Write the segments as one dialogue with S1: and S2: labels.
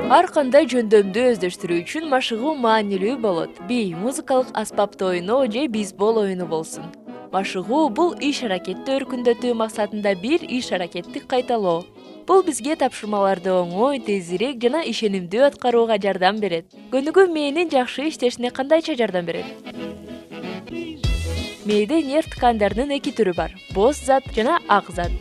S1: Ар кандай жөндөмдү өздөштүрүү үчүн машыгуу маанилүү болот. Бий музыкалык аспапты ойноо же бейсбол оюну болсун. Машыгуу бул иш-аракетти өркүндөтүү максатында бир иш-аракетти кайталоо. Бул бизге тапшырмаларды оңой, тезирээк жана ишенимдүү аткарууга жардам берет. Көнүгүү мээнин жакшы иштешине кандайча жардам берет? Мээде нерв ткандарынын эки түрү бар: боз зат жана ак зат.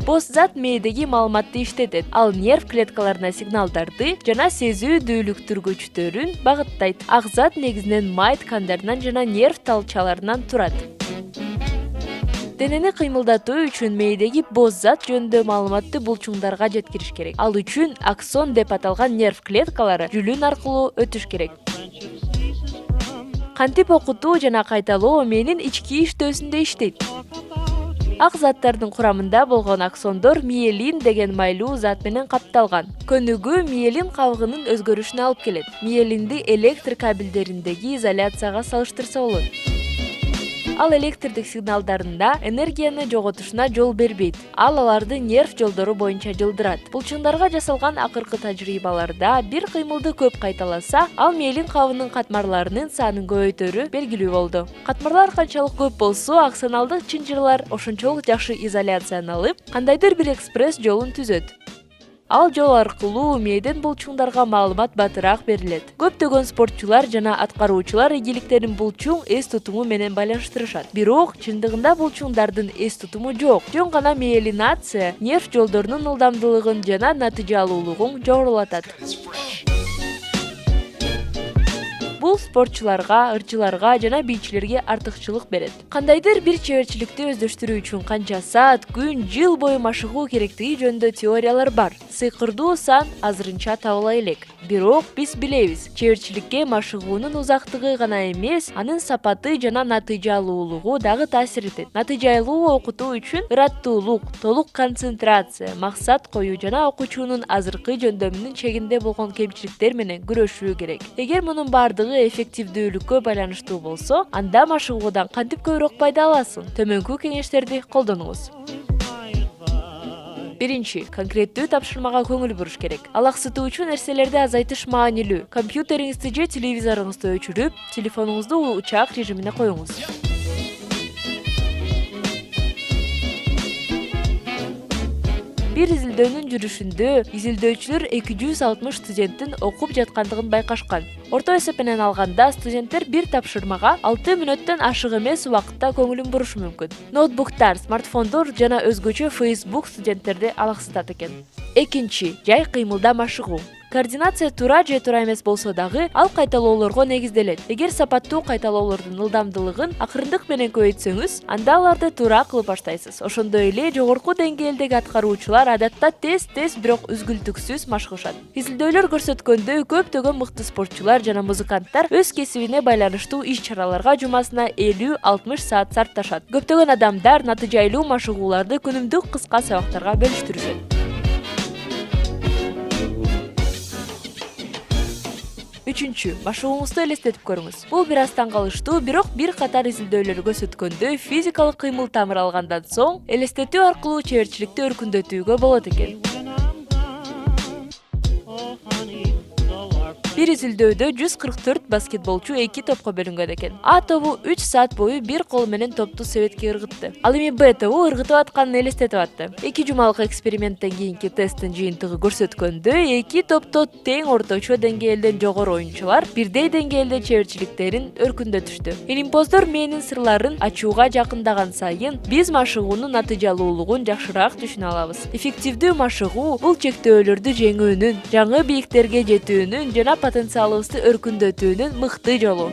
S1: Боз зат мээдеги маалыматты иштетет, ал нерв клеткаларына сигналдарды жана сезүү-дүүлүктүргүчтөрүн багыттайт. Ак зат негизинен май ткандарынан жана нерв талчаларынан турат. Денени кыймылдатуу үчүн мээдеги боз зат жөнүндө маалыматты булчуңдарга жеткириш керек. Ал үчүн аксон деп аталган нерв клеткалары жүлүн аркылуу өтүш керек. Кантип окутуу жана кайталоо мээнин ички иштөөсүндө иштейт. Ак заттардын курамында болгон аксондор миелин деген майлуу зат менен капталган. Көнүгүү миелин кабыгынын өзгөрүшүнө алып келет. Миелинди электр кабелдериндеги изоляцияга салыштырса болот. Ал электрдик сигналдарында энергияны жоготушуна жол бербейт. Ал аларды нерв жолдору боюнча жылдырат. Булчуңдарга жасалган акыркы тажрыйбаларда бир кыймылды көп кайталаса, ал миелин кабынын катмарларынын санын көбөйтөрү белгилүү болду. Катмарлар канчалык көп болсо, аксоналдык чынжырлар ошончолук жакшы изоляцияланып, кандайдыр бир экспресс жолун түзөт. Ал жол аркылуу мээден булчуңдарга маалымат батыраак берилет. Көптөгөн спортчулар жана аткаруучулар ийгиликтерин булчуң эс тутуму менен байланыштырышат. Бирок чындыгында булчуңдардын эс тутуму жок. Жөн гана миелинация нерв жолдорунун ылдамдылыгын жана натыйжалуулугун жогорулатат. Бул спортчуларга, ырчыларга жана бийчилерге артыкчылык берет. Кандайдыр бир чеберчиликти өздөштүрүү үчүн канча саат, күн, жыл бою машыгуу керектиги жөнүндө теориялар бар. Сыйкырдуу сан азырынча табыла элек. Бирок биз билебиз, чеберчиликке машыгуунун узактыгы гана эмес, анын сапаты жана натыйжалуулугу дагы таасир этет. Натыйжалуу окутуу үчүн ыраттуулук, толук концентрация, максат коюу жана окуучунун азыркы жөндөмүнүн чегинде болгон кемчиликтер менен күрөшүү керек. Эгер мунун бардыгы эффективдүүлүккө байланыштуу болсо, анда машыгуудан кантип көбүрөөк пайда аласың? Төмөнкү кеңештерди колдонуңуз. Биринчи, конкреттүү тапшырмага көңүл буруш керек. Алаксытуучу нерселерди азайтыш маанилүү. Компьютериңизди же телевизоруңузду өчүрүп, телефонуңузду учак режимине коюңуз. Бир изилдөөнүн жүрүшүндө изилдөөчүлөр 260 студенттин окуп жаткандыгын байкашкан. Орто эсеп менен алганда, студенттер бир тапшырмага 6 мүнөттөн ашык эмес убакытта көңүлүн бурушу мүмкүн. Ноутбуктар, смартфондор жана өзгөчө Facebook студенттерди алаксытат экен. Экинчи, жай кыймылда машыгуу. Координация туура же туура эмес болсо дагы, ал кайталоолорго негизделет. Эгер сапаттуу кайталоолордун ылдамдылыгын акырындык менен көбөйтсөңүз, анда аларды туура кылып баштайсыз. Ошондой эле жогорку деңгээлдеги аткаруучулар адатта тез, бирок үзгүлтүксүз машыгышат. Изилдөөлөр көрсөткөндөй, көптөгөн мыкты спортчулар жана музыканттар өз кесибине байланыштуу иш-чараларга жумасына 50-60 саат сарпташат. Көптөгөн адамдар натыйжалуу машыгууларды күнүмдүк кыска сабактарга бөлүштүрүшөт. Үчүнчү, машыгууңузду элестетип көрүңүз. Бул бир аз таң калыштуу, бирок бир катар изилдөөлөр көрсөткөндөй, физикалык кыймыл тамыр алгандан соң элестетүү аркылуу чеберчиликти өркүндөтүүгө болот экен. Бир изилдөөдө 144 баскетболчу 2 топко бөлүнгөн экен. А тобу 3 саат бою бир кол менен топту себетке ыргытты. Ал эми Б тобу ыргытып атканын элестетип атты. 2 жумалык эксперименттен кийинки тесттин жыйынтыгы көрсөткөндөй, 2 топто тең орточо деңгээлден жогору оюнчулар бирдей деңгээлде чеберчиликтерин өркүндөтүштү. Илимпоздор мээнин сырларын ачууга жакындаган сайын, биз машыгуунун натыйжалуулугун жакшыраак түшүнө алабыз. Эффективдүү машыгуу бул чектөөлөрдү жеңүүнүн, жаңы бийиктерге жетүүнүн жана потенциалыбызды өркүндөтүүнүн мыкты жолу.